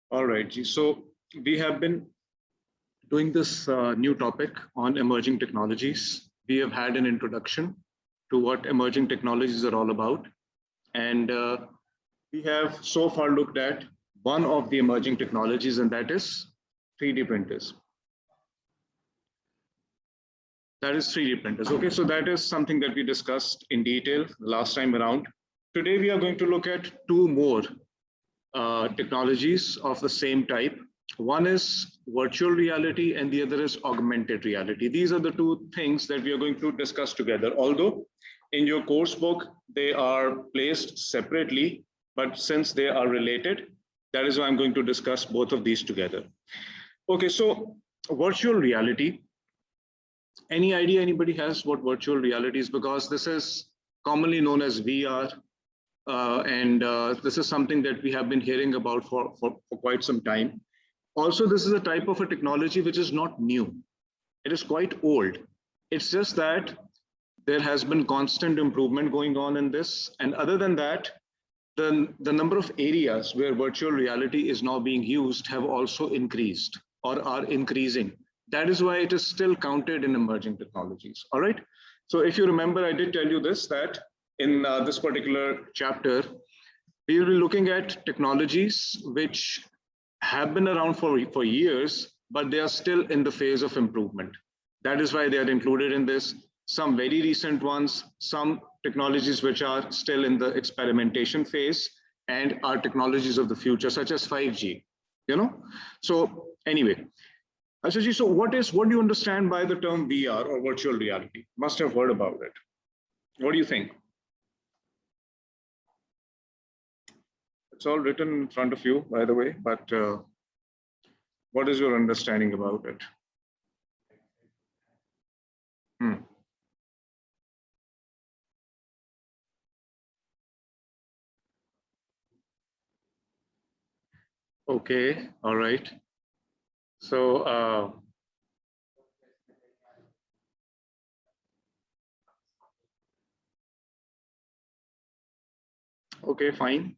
All right, Ji. So we have been doing this new topic on emerging technologies. We have had an introduction to what emerging technologies are all about. And we have so far looked at one of the emerging technologies, and that is 3D printers. That is 3D printers. Okay, so that is something that we discussed in detail last time around. Today, we are going to look at two more technologies of the same type. One is virtual reality and the other is augmented reality. These are the two things that we are going to discuss together. Although in your course book, they are placed separately, but since they are related, that is why I'm going to discuss both of these together. Okay, so virtual reality. Any idea anybody has what virtual reality is? Because this is commonly known as VR. And this is something that we have been hearing about for quite some time. Also, this is a type of a technology which is not new. It is quite old. It's just that there has been constant improvement going on in this. And other than that, the number of areas where virtual reality is now being used have also increased or are increasing. That is why it is still counted in emerging technologies. All right. So if you remember, I did tell you this, that in this particular chapter, we will be looking at technologies which have been around for years, but they are still in the phase of improvement. That is why they are included in this. Some very recent ones, some technologies which are still in the experimentation phase, and are technologies of the future, such as 5G. So anyway, Ashaji, so what do you understand by the term VR or virtual reality? Must have heard about it. What do you think? It's all written in front of you, by the way, but what is your understanding about it? Okay, all right. So, okay, fine.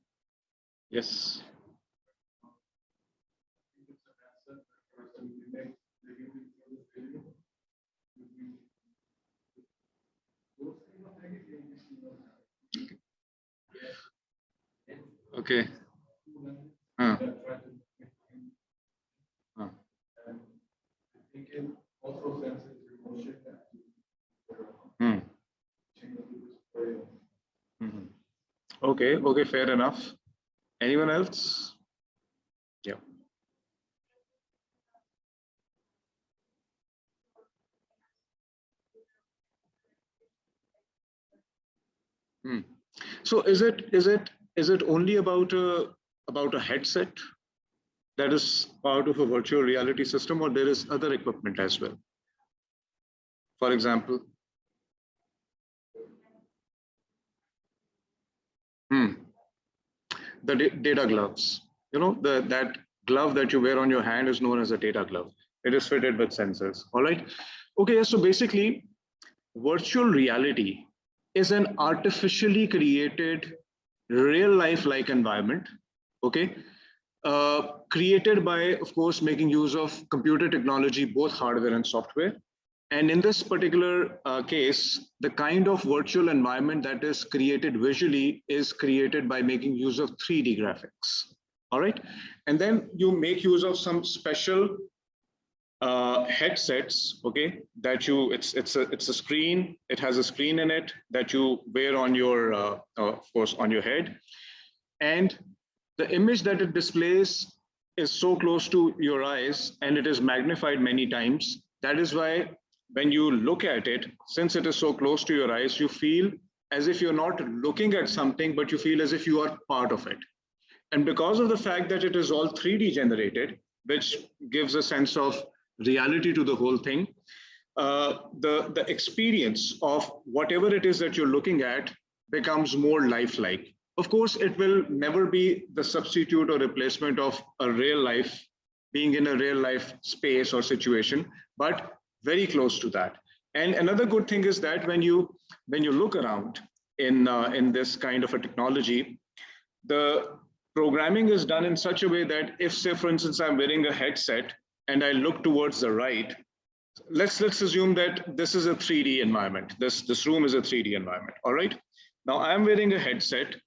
Yes. Okay. Okay, okay, fair enough. Anyone else? Yeah. So is it only about a headset that is part of a virtual reality system, or there is other equipment as well? For example, the data gloves. That glove that you wear on your hand is known as a data glove. It is fitted with sensors. All right. Okay. So basically, virtual reality is an artificially created real life like environment. Okay. Created by, of course, making use of computer technology, both hardware and software. And in this particular case, the kind of virtual environment that is created visually is created by making use of 3D graphics. All right. And then you make use of some special headsets, okay, that it's a screen. It has a screen in it that you wear on your, of course, on your head. And the image that it displays is so close to your eyes and it is magnified many times. That is why when you look at it, since it is so close to your eyes, you feel as if you're not looking at something, but you feel as if you are part of it. And because of the fact that it is all 3D generated, which gives a sense of reality to the whole thing, the experience of whatever it is that you're looking at becomes more lifelike. Of course, it will never be the substitute or replacement of a real life, being in a real life space or situation, but very close to that. And another good thing is that when you look around in this kind of a technology, the programming is done in such a way that if, say, for instance, I'm wearing a headset and I look towards the right, let's assume that this is a 3D environment. This room is a 3D environment. All right. Now I'm wearing a headset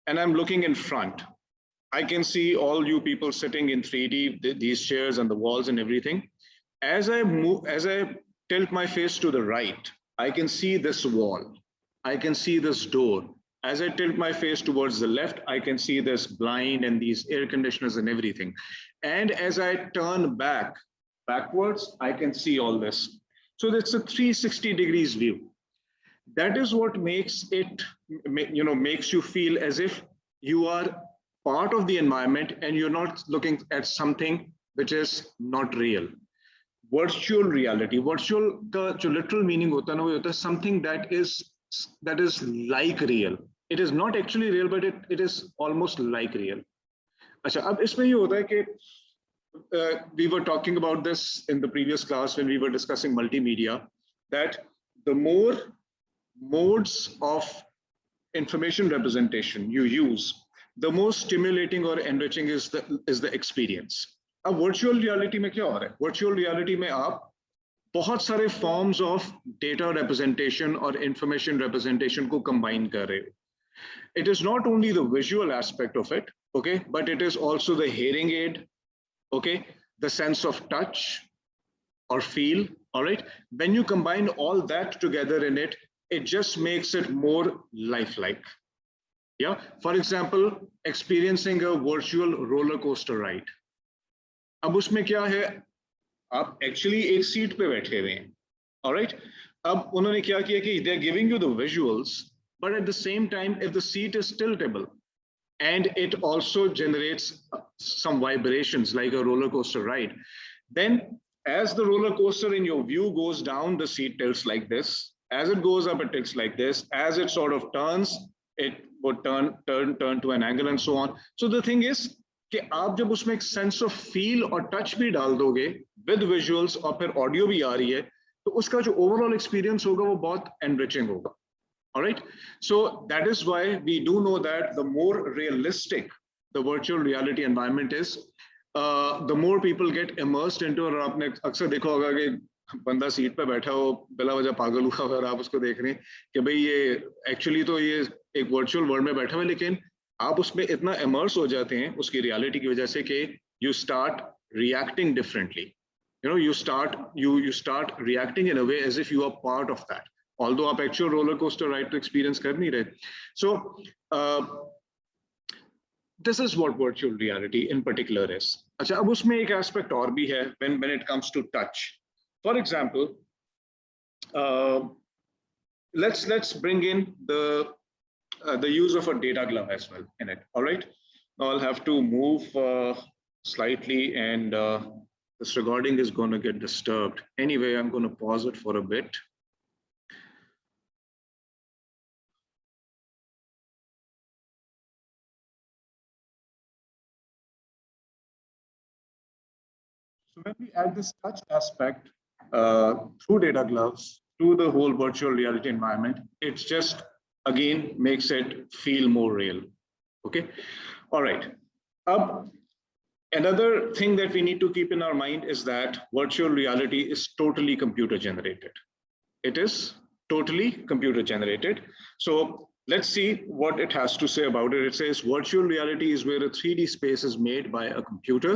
and I'm looking in front. I can see all you people sitting in 3D, these chairs and the walls and everything. As I tilt my face to the right, I can see this wall. I can see this door. As I tilt my face towards the left, I can see this blind and these air conditioners and everything. And as I turn backwards, I can see all this. So that's a 360 degrees view. That is what makes it, makes you feel as if you are part of the environment and you're not looking at something which is not real. Virtual reality, virtual का जो literal meaning होता है ना, वो होता है something that is like real. It is not actually real, but it is almost like real. अच्छा, अब इसमें ये होता है कि we were talking about this in the previous class when we were discussing multimedia, that the more modes of information representation you use, the more stimulating or enriching is the experience. अब virtual reality में क्या हो रहा है? Virtual reality में आप बहुत सारे फॉर्म्स ऑफ डेटा रिप्रेजेंटेशन और इंफॉर्मेशन रिप्रेजेंटेशन को कंबाइन कर रहे हो. It is not only the visual aspect of it, okay, but it is also the hearing aid, okay, the sense of touch or feel. All right, when you combine all that together in it, it just makes it more lifelike. Yeah, for example, experiencing a virtual roller coaster ride. अब उसमें क्या है, आप actually एक seat पे बैठे हुए हैं. ऑलराइट, अब उन्होंने क्या किया कि they are giving you the visuals, but at the same time if the seat is tiltable and it also generates some vibrations like a roller coaster ride, then as the roller coaster in your view goes down, the seat tilts like this. As it goes up, it tilts like this. As it sort of turns, it would turn to an angle and so on. So the thing is कि आप जब उसमें एक sense of feel और touch भी डाल दोगे with visuals और फिर ऑडियो भी आ रही है, तो उसका जो ओवरऑल एक्सपीरियंस होगा वो बहुत एनरिचिंग होगा. Alright, so that is why we do know that the more realistic the virtual reality environment is, the more people get immersed into. और आपने अक्सर देखा होगा कि बंदा सीट पे बैठा हो बिला वजह पागल हुआ अगर आप उसको देख रहे हैं कि भाई ये एक्चुअली तो ये एक वर्चुअल वर्ल्ड में बैठा हुआ है, लेकिन आप उसमें इतना इमर्स हो जाते हैं उसकी रियलिटी की वजह से कि you start reacting differently. You start reacting in a way as if you are part of that, although आप एक्चुअल रोलर कोस्टर राइड तो एक्सपीरियंस कर नहीं रहे. So this is what virtual reality in particular is. अच्छा, अब उसमें एक aspect और भी है when it comes to touch. For example, let's bring in the use of a data glove as well in it. All right, now I'll have to move slightly, and this recording is going to get disturbed. Anyway, I'm going to pause it for a bit. So when we add this touch aspect through data gloves to the whole virtual reality environment, it's just again makes it feel more real. Okay, all right. Another thing that we need to keep in our mind is that virtual reality is totally computer generated. It is totally computer generated. So let's see what it has to say about it. It says virtual reality is where a 3D space is made by a computer.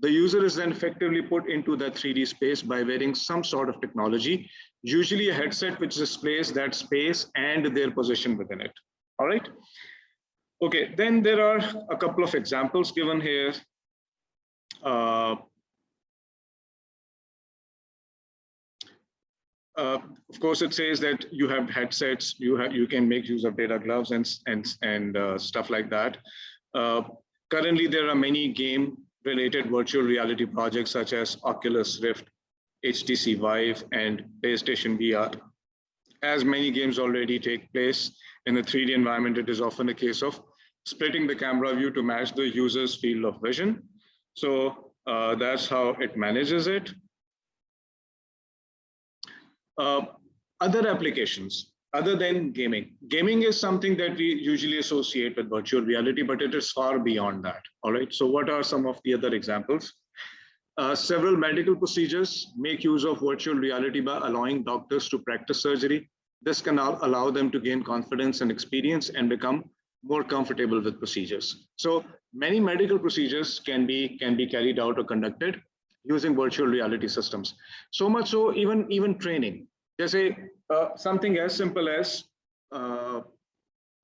The user is then effectively put into that 3D space by wearing some sort of technology, usually a headset which displays that space and their position within it. All right. Okay, then there are a couple of examples given here. Of course, it says that you have headsets, you can make use of data gloves and stuff like that. Currently, there are many game-related virtual reality projects such as Oculus Rift, HTC Vive, and PlayStation VR. As many games already take place in a 3D environment, it is often a case of splitting the camera view to match the user's field of vision. So that's how it manages it. Other applications. other than gaming. Gaming is something that we usually associate with virtual reality, but it is far beyond that. All right. So what are some of the other examples? Several medical procedures make use of virtual reality by allowing doctors to practice surgery. This can allow them to gain confidence and experience and become more comfortable with procedures. So many medical procedures can be carried out or conducted using virtual reality systems. So much so, even training. There's something as simple as uh,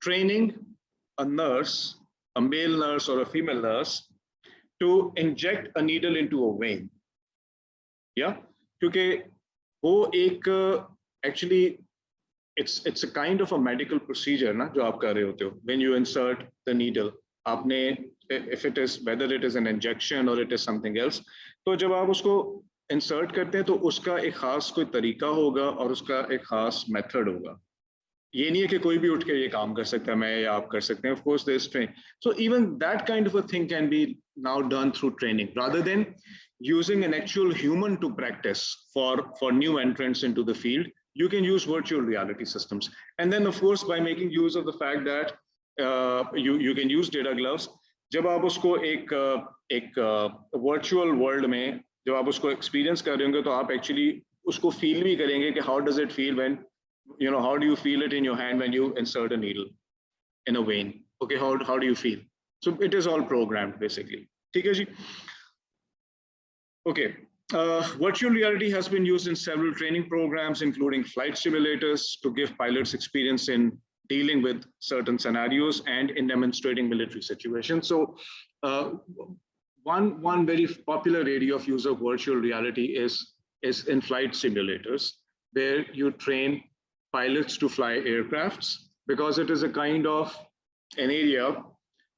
training a nurse, a male nurse or a female nurse, to inject a needle into a vein. Yeah, क्योंकि वो एक actually it's a kind of a medical procedure ना जो आप कर रहे होते हो when you insert the needle. आपने if it is whether it is an injection or it is something else, तो जब आप उसको insert करते हैं तो उसका एक खास कोई तरीका होगा और उसका एक खास method होगा. ये नहीं है कि कोई भी उठ के ये काम कर सकता है, मैं या आप कर सकते हैं. Of course there is training. So even that kind of a thing can be now done through training rather than using an actual human to practice for new entrants into the field. You can use virtual reality systems. And then of course by making use of the fact that you can use data gloves. जब आप उसको एक virtual world में जब आप उसको experience कर रहे होंगे तो आप actually उसको feel भी करेंगे कि how does it feel when, you know, how do you feel it in your hand when you insert a needle in a vein? Okay, how do you feel? So it is all programmed basically. ठीक है जी? Okay. Virtual reality has been used in several training programs, including flight simulators, to give pilots experience in dealing with certain scenarios and in demonstrating military situations. So one very popular area of use of virtual reality is in flight simulators, where you train pilots to fly aircrafts, because it is a kind of an area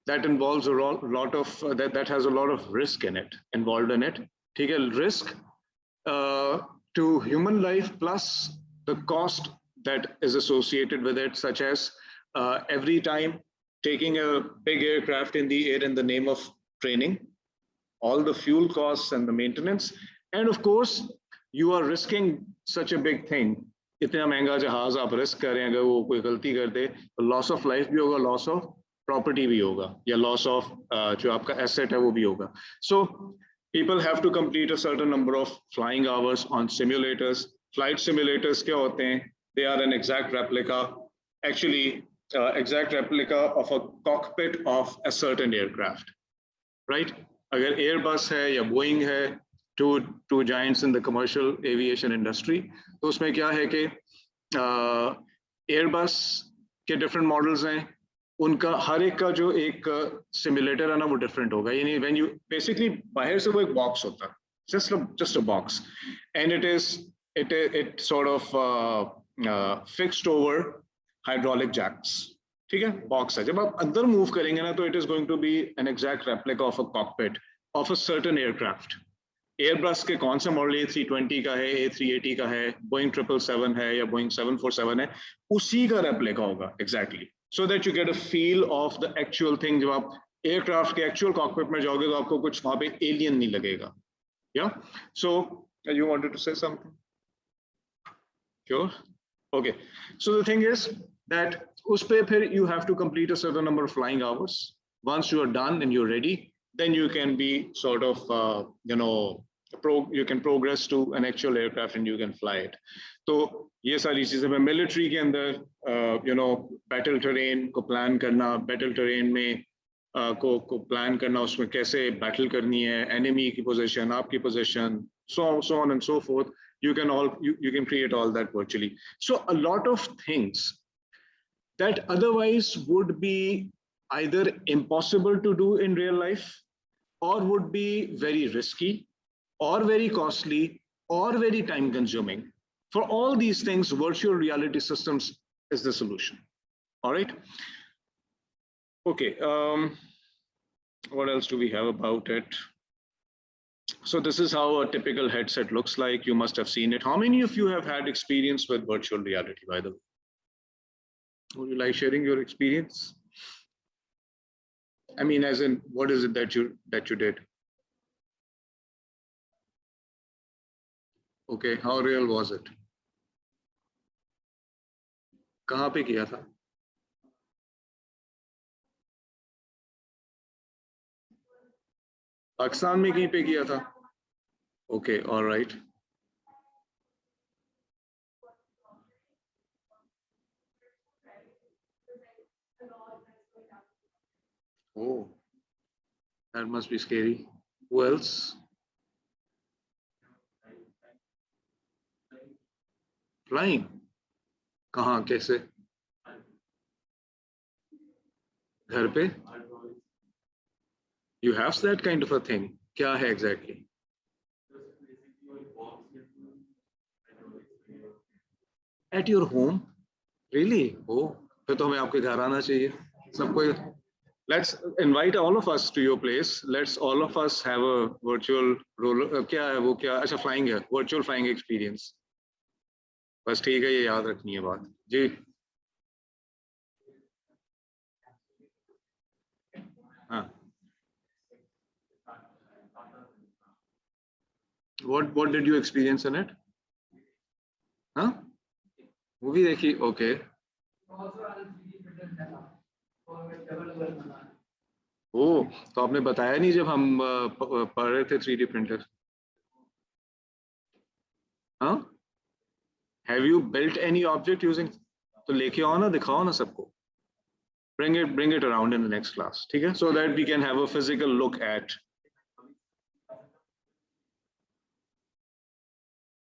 that involves a lot of that has a lot of risk involved in it. Take a risk to human life plus the cost that is associated with it, such as every time taking a big aircraft in the air in the name of training, all the fuel costs and the maintenance, and of course you are risking such a big thing. इतना महंगा जहाज आप risk कर रहे हैं, अगर वो कोई गलती कर दे तो लॉस ऑफ लाइफ भी होगा, लॉस ऑफ प्रॉपर्टी भी होगा, या लॉस ऑफ जो आपका एसेट है वो भी होगा. So people have to complete a certain number of flying hours on simulators. Flight simulators क्या होते हैं? They are an exact replica, actually exact replica of a cockpit of a certain aircraft, right? अगर Airbus है या Boeing है, two giants in the commercial aviation industry, तो उसमें क्या है कि Airbus के different models हैं, उनका हर एक का जो एक सिमुलेटर है ना वो डिफरेंट होगा. यानी व्हेन यू बेसिकली बाहर से वो एक बॉक्स होता है, just a box, and it sort of fixed over hydraulic jacks. ठीक है, बॉक्स है. जब आप अंदर मूव करेंगे ना तो it is going to be an exact replica of a cockpit of a certain aircraft. Airbus के कौन सा मॉडल A320 का है, A380 का है, बोइंग 777 है या बोइंग 747 है, उसी का रेप्लिका होगा exactly. So that you get a feel of the actual thing. जब आप एयरक्राफ्ट के एक्चुअल कॉकपिट में जाओगे तो आपको कुछ वहां पे एलियन नहीं लगेगा. Yeah. So you wanted to say something? Sure. Okay. So the thing is that उस पे फिर you have to complete a certain number of flying hours. Once you are done and you're ready, then you can be sort of you can progress to an actual aircraft and you can fly it. तो ये सारी चीजें मैं military के अंदर battle terrain को plan करना, battle terrain में को प्लान करना, उसमें कैसे बैटल करनी है, एनिमी की पोजीशन, आपकी position, so on and so forth. You can create all that virtually. So a lot of things that otherwise would be either impossible to do in real life, or would be very risky, or very costly, or very time consuming. For all these things, virtual reality systems is the solution. All right. Okay. What else do we have about it? So this is how a typical headset looks like. You must have seen it. How many of you have had experience with virtual reality, by the way? Would you like sharing your experience? I mean, as in, what is it that you did? Okay, how real was it? कहाँ पे किया था? पाकिस्तान में कहीं पे किया था? Okay, alright. Oh, that must be scary. Who else? Flying? कहाँ, कैसे? घर पे? You have that kind of a thing? क्या है exactly? At your home? Really? Oh, फिर तो हमें आपके घर आना चाहिए सबको. Let's invite all of us to your place. Let's all of us have a virtual roller. क्या है वो, क्या अच्छा flying है, virtual flying experience. बस ठीक है, ये याद रखनी है बात जी. हाँ. What did you experience in it? हाँ? मूवी देखी? ओके. ओ, तो आपने बताया नहीं जब हम पढ़ रहे थे 3D प्रिंटर. हाँ? Have you built any object using? तो लेके आओ ना, दिखाओ ना सबको. Bring it around in the next class, ठीक है? So that we can have a physical look at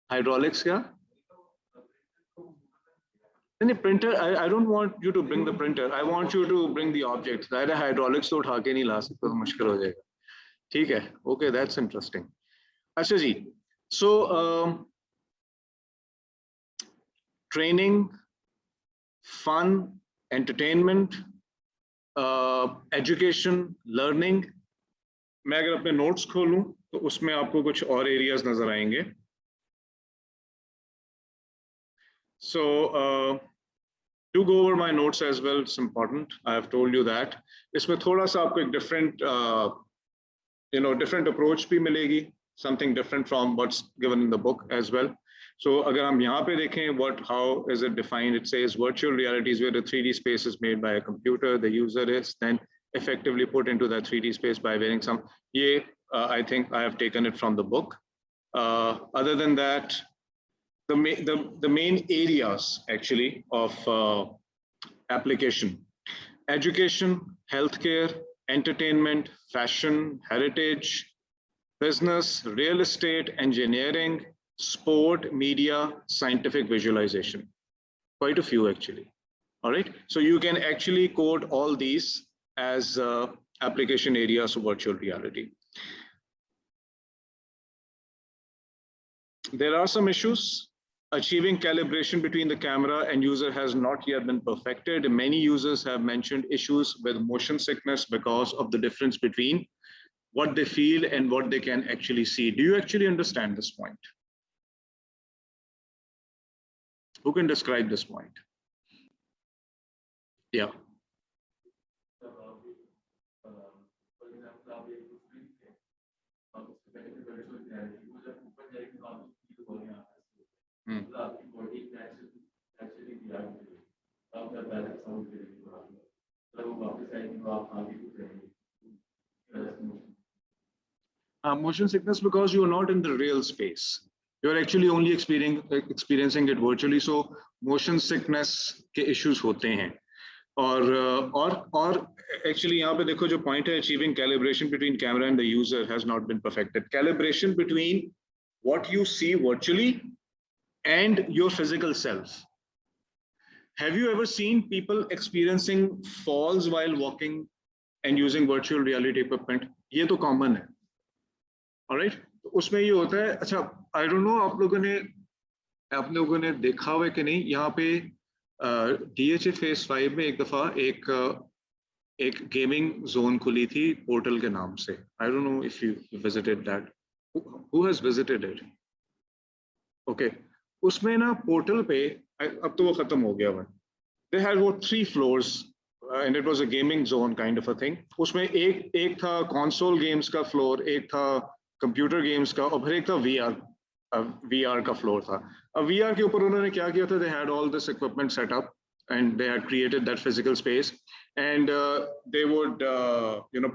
hydraulics. क्या? नहीं, printer. I don't want you to bring the printer. I want you to bring the objects. That hydraulics तो उठा के नहीं ला सकते, तो मुश्किल हो जाएगा. ठीक है? Okay, that's interesting. अच्छा जी. So training, fun, entertainment, education, learning. मैं अगर अपने notes खोलूं तो उसमें आपको कुछ और areas नजर आएंगे. So do go over my notes as well. It's important. I have told you that. इसमें थोड़ा सा आपको एक different different approach भी मिलेगी. Something different from what's given in the book as well. So अगर हम यहाँ पे देखें, how is it defined? It says virtual reality is where the 3D space is made by a computer. The user is then effectively put into that 3D space by wearing some. ये I think I have taken it from the book. Other than that, the main areas actually of application: education, healthcare, entertainment, fashion, heritage, business, real estate, engineering, sport, media, scientific visualization. Quite a few actually. All right. So you can actually code all these as application areas of virtual reality. There are some issues. Achieving calibration between the camera and user has not yet been perfected. Many users have mentioned issues with motion sickness because of the difference between what they feel and what they can actually see. Do you actually understand this point? Who can describe this point? Yeah. Motion sickness because you are not in the real space. You are actually only experiencing it virtually. So motion sickness के issues होते हैं. और actually यहाँ पे देखो जो point है, achieving calibration between camera and the user has not been perfected. Calibration between what you see virtually and your physical self. Have you ever seen people experiencing falls while walking and using virtual reality equipment? ये तो common है. All right. तो उसमें ये होता है. अच्छा, I don't know आप लोगों ने देखा हुआ है कि नहीं, यहाँ पे DHA Phase 5 में एक दफा एक गेमिंग जोन खुली थी पोर्टल के नाम से. I don't know if you visited that. Who has visited it? Okay. उसमें ना पोर्टल पे, अब तो वो खत्म हो गया हुआ. They had what 3 floors and it was a gaming zone kind of a thing. उसमें एक था console games का floor, एक था computer games का, और फिर एक था VR का floor था. अब VR के ऊपर उन्होंने क्या किया था? They had all this equipment set up and they had created that physical space, and they would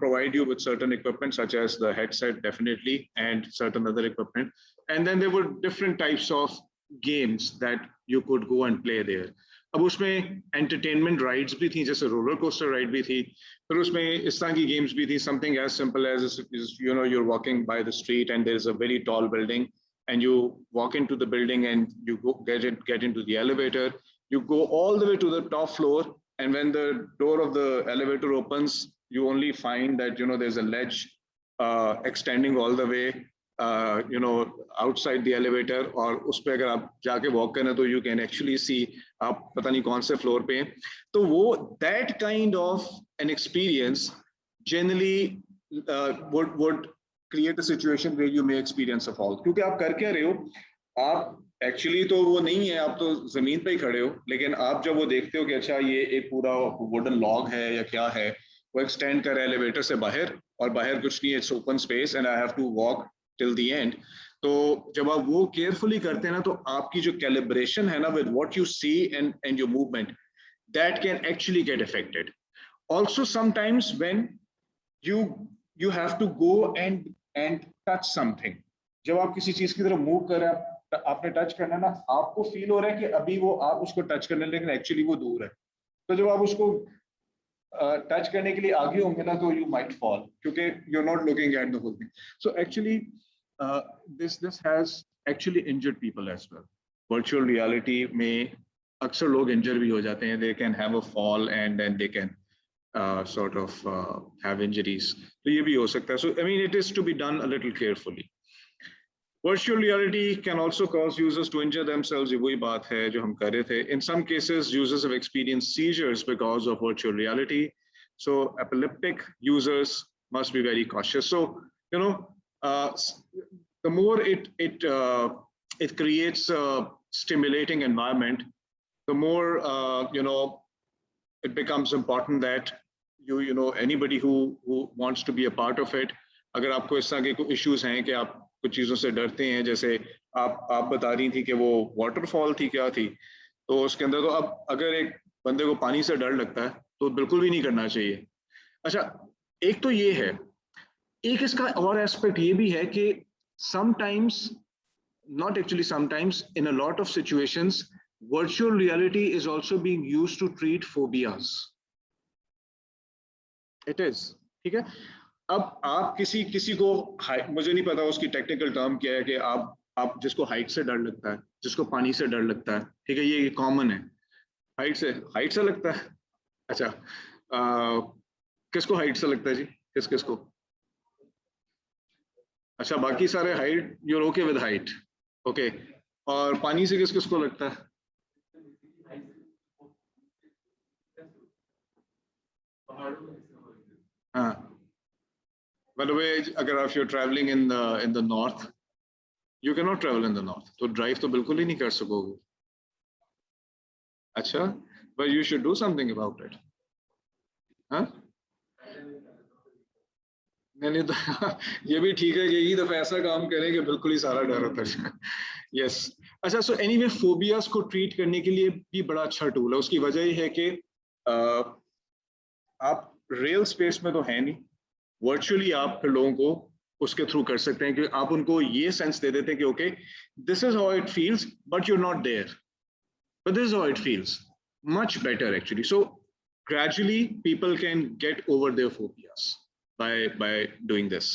provide you with certain equipment such as the headset, definitely, and certain other equipment. And then there were different types of games that you could go and play there. अब उसमें entertainment rides भी थी, जैसे roller coaster ride भी थी, फिर उसमें इस तरह की games भी थी, something as simple as you're walking by the street and there's a very tall building, and you walk into the building and you get into the elevator, you go all the way to the top floor, and when the door of the elevator opens, you only find that there's a ledge extending all the way outside the elevator, और उस पे अगर आप जाके walk करें तो you can actually see आप पता नहीं कौन से floor पे हैं. तो वो that kind of an experience generally would create a situation where you may experience a fall. क्योंकि आप कर क्या रहे हो, आप एक्चुअली तो वो नहीं है, आप तो जमीन पे ही खड़े हो, लेकिन आप जब वो देखते हो कि अच्छा ये एक पूरा वुडन लॉग है या क्या है, वो एक्सटेंड कर एलिवेटर से बाहर, और बाहर कुछ नहीं है, it's open space and I have to walk till the end. तो जब आप वो केयरफुली करते हैं ना, तो आपकी जो कैलिब्रेशन है ना with what you see and your movement, that can actually get affected. Also sometimes when you have to go and touch something. जब आप किसी चीज की तरफ मूव कर रहे हैं, आपने टच करना है ना, आपको फील हो रहा है कि अभी वो आप उसको टच करने, लेकिन एक्चुअली वो दूर है. तो जब आप उसको टच करने के लिए आगे होंगे ना, तो यू माइट फॉल, क्योंकि you are not looking at the whole thing. So actually this has actually injured people as well. Virtual reality में अक्सर लोग इंजर भी हो जाते हैं. They can have a fall and then they can sort of have injuries. तो ये भी हो सकता है. So I mean, it is to be done a little carefully. Virtual reality can also cause users to injure themselves. ये वही बात है जो हम कर रहे थे. In some cases, users have experienced seizures because of virtual reality. So epileptic users must be very cautious. So the more it creates a stimulating environment, the more it becomes important that anybody who wants to be a part of it. अगर आपको इस तरह के issues हैं कि आप कुछ चीजों से डरते हैं, जैसे आप बता रही थी कि वो waterfall थी, क्या थी, तो उसके अंदर तो अब अगर एक बंदे को पानी से डर लगता है तो बिल्कुल भी नहीं करना चाहिए. अच्छा, एक तो ये है, एक इसका और एस्पेक्ट ये भी है कि sometimes, not actually sometimes, in a lot of situations, virtual reality is also being used to treat phobias. It is, ठीक है. अब आप किसी को, मुझे नहीं पता उसकी टेक्निकल टर्म क्या है, कि आप जिसको हाइट से डर लगता है, जिसको पानी से डर लगता है, ठीक है, ये कॉमन है. हाइट से लगता है. अच्छा, किसको हाइट से लगता है जी? किसको? अच्छा, बाकी सारे height, you're okay with height, okay. और पानी से किसको लगता है? हाँ, by the way, अगर आप you're traveling in the north, you cannot travel in the north, तो ड्राइव तो बिल्कुल ही नहीं कर सकोगे. अच्छा, but you should do something about it. हाँ, नहीं तो ये भी ठीक है कि एक दफा ऐसा काम करें कि बिल्कुल ही सारा डर होता है. यस. अच्छा, सो एनीवे, फोबियास को ट्रीट करने के लिए भी बड़ा अच्छा टूल है. उसकी वजह ये है कि आप रियल स्पेस में तो है नहीं, वर्चुअली आप फिर लोगों को उसके थ्रू कर सकते हैं कि आप उनको ये सेंस दे देते हैं कि okay, this is how it feels, but you are not there, but this is how it feels. Much better actually. So gradually people can get over their phobias by doing this.